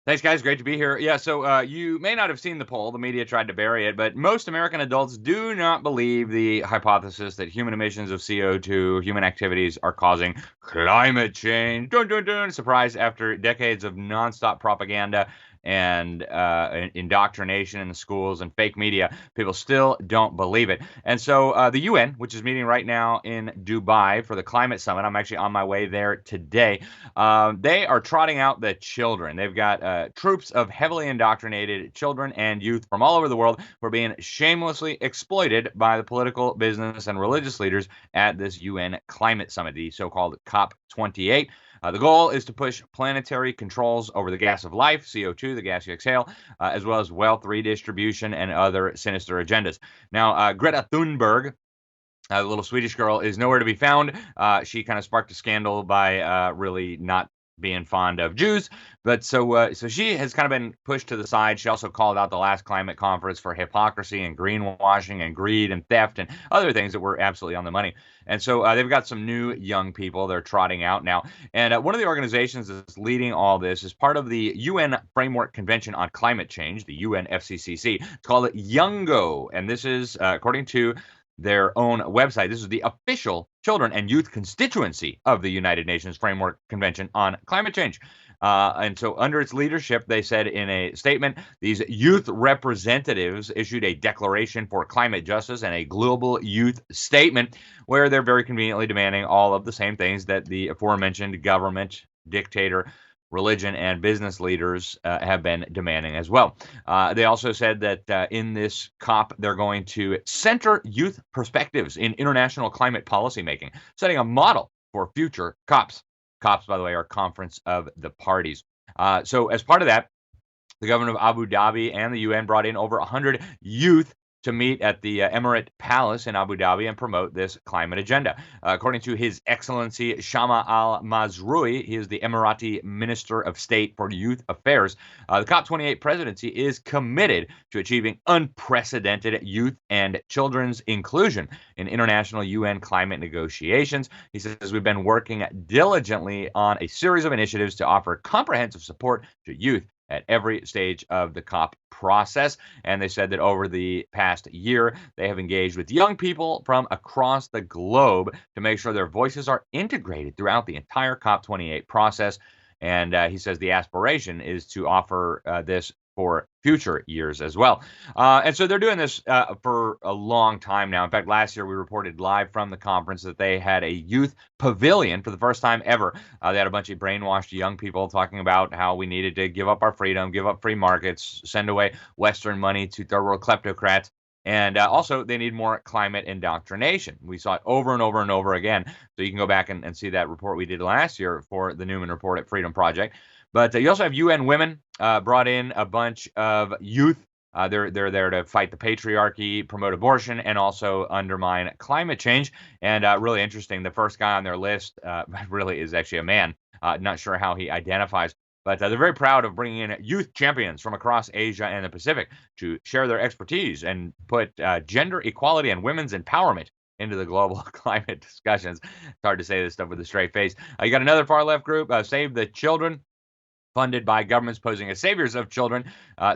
Thanks, guys. Great to be here. Yeah, so you may not have seen the poll. The media tried to bury it, but most American adults do not believe the hypothesis that human emissions of CO2, human activities, are causing climate change. Dun, dun, dun. Surprise, after decades of nonstop propaganda and indoctrination in the schools and fake media, people still don't believe it. And so the UN, which is meeting right now in Dubai for the climate summit, I'm actually on my way there today. They are trotting out the children. They've got troops of heavily indoctrinated children and youth from all over the world who are being shamelessly exploited by the political, business, and religious leaders at this UN climate summit, the so-called COP28. The goal is to push planetary controls over the gas of life, CO2, the gas you exhale, as well as wealth redistribution and other sinister agendas. Now, Greta Thunberg, the little Swedish girl, is nowhere to be found. She kind of sparked a scandal by really not being fond of Jews, but so she has kind of been pushed to the side. She also called out the last climate conference for hypocrisy and greenwashing and greed and theft and other things that were absolutely on the money. And so they've got some new young people they're trotting out now. And one of the organizations that's leading all this is part of the UN Framework Convention on Climate Change, the UNFCCC. It's called Youngo, and this is according to their own website. This is the official children and youth constituency of the United Nations Framework Convention on Climate Change. And so under its leadership, they said in a statement, these youth representatives issued a declaration for climate justice and a global youth statement where they're very conveniently demanding all of the same things that the aforementioned government, dictator, religion, and business leaders have been demanding as well. They also said that in this COP, they're going to center youth perspectives in international climate policymaking, setting a model for future COPs. COPs, by the way, are Conference of the Parties. So as part of that, the government of Abu Dhabi and the UN brought in over 100 youth to meet at the Emirate Palace in Abu Dhabi and promote this climate agenda. According to His Excellency Shama Al Mazrui, he is the Emirati Minister of State for Youth Affairs. The COP28 presidency is committed to achieving unprecedented youth and children's inclusion in international UN climate negotiations. He says, we've been working diligently on a series of initiatives to offer comprehensive support to youth at every stage of the COP process. And they said that over the past year, they have engaged with young people from across the globe to make sure their voices are integrated throughout the entire COP28 process. And he says the aspiration is to offer this for future years as well. And so they're doing this for a long time now. In fact, last year we reported live from the conference that they had a youth pavilion for the first time ever. They had a bunch of brainwashed young people talking about how we needed to give up our freedom, give up free markets, send away Western money to third world kleptocrats. And also, they need more climate indoctrination. We saw it over and over and over again. So you can go back and see that report we did last year for the Newman Report at FreedomProject. But you also have UN Women brought in a bunch of youth. They're there to fight the patriarchy, promote abortion, and also undermine climate change. And really interesting, the first guy on their list really is actually a man. Not sure how he identifies. But they're very proud of bringing in youth champions from across Asia and the Pacific to share their expertise and put gender equality and women's empowerment into the global climate discussions. It's hard to say this stuff with a straight face. You got another far left group, Save the Children, funded by governments posing as saviors of children,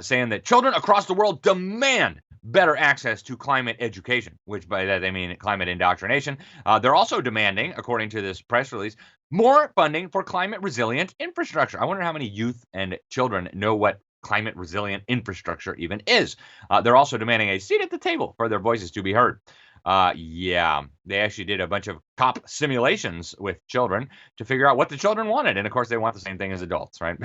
saying that children across the world demand better access to climate education, which by that they mean climate indoctrination. They're also demanding, according to this press release, more funding for climate resilient infrastructure. I wonder how many youth and children know what climate resilient infrastructure even is. They're also demanding a seat at the table for their voices to be heard. Yeah, they actually did a bunch of COP simulations with children to figure out what the children wanted, and of course they want the same thing as adults, right?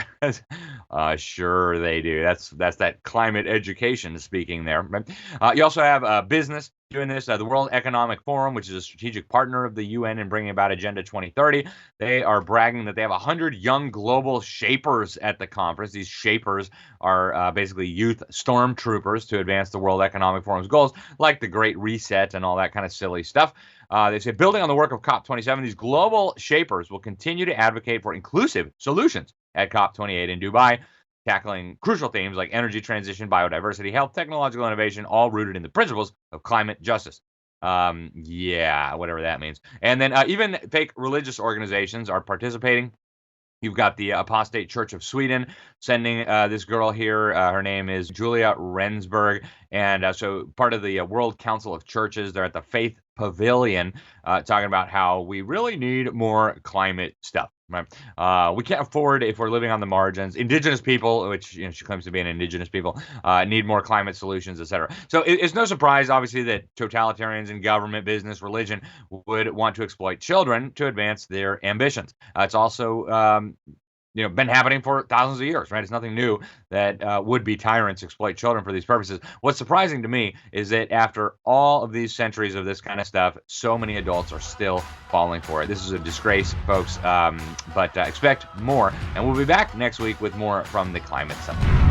Sure they do. That's that climate education speaking there. Right? You also have business doing this. The World Economic Forum, which is a strategic partner of the UN in bringing about Agenda 2030, they are bragging that they have 100 young global shapers at the conference. These shapers are basically youth stormtroopers to advance the World Economic Forum's goals, like the Great Reset and all that kind of silly stuff. They say, building on the work of COP27, these global shapers will continue to advocate for inclusive solutions at COP28 in Dubai, tackling crucial themes like energy transition, biodiversity, health, technological innovation, all rooted in the principles of climate justice. Yeah, whatever that means. And then even fake religious organizations are participating. You've got the Apostate Church of Sweden sending this girl here. Her name is Julia Rensburg. And so part of the World Council of Churches, they're at the Faith Pavilion talking about how we really need more climate stuff. Right? We can't afford, if we're living on the margins, indigenous people, which she claims to be an indigenous people, need more climate solutions, etc. So it's no surprise, obviously, that totalitarians in government, business, religion would want to exploit children to advance their ambitions. It's also been happening for thousands of years, right? It's nothing new that would-be tyrants exploit children for these purposes. What's surprising to me is that after all of these centuries of this kind of stuff, so many adults are still falling for it. This is a disgrace, folks, but expect more. And we'll be back next week with more from the Climate Summit.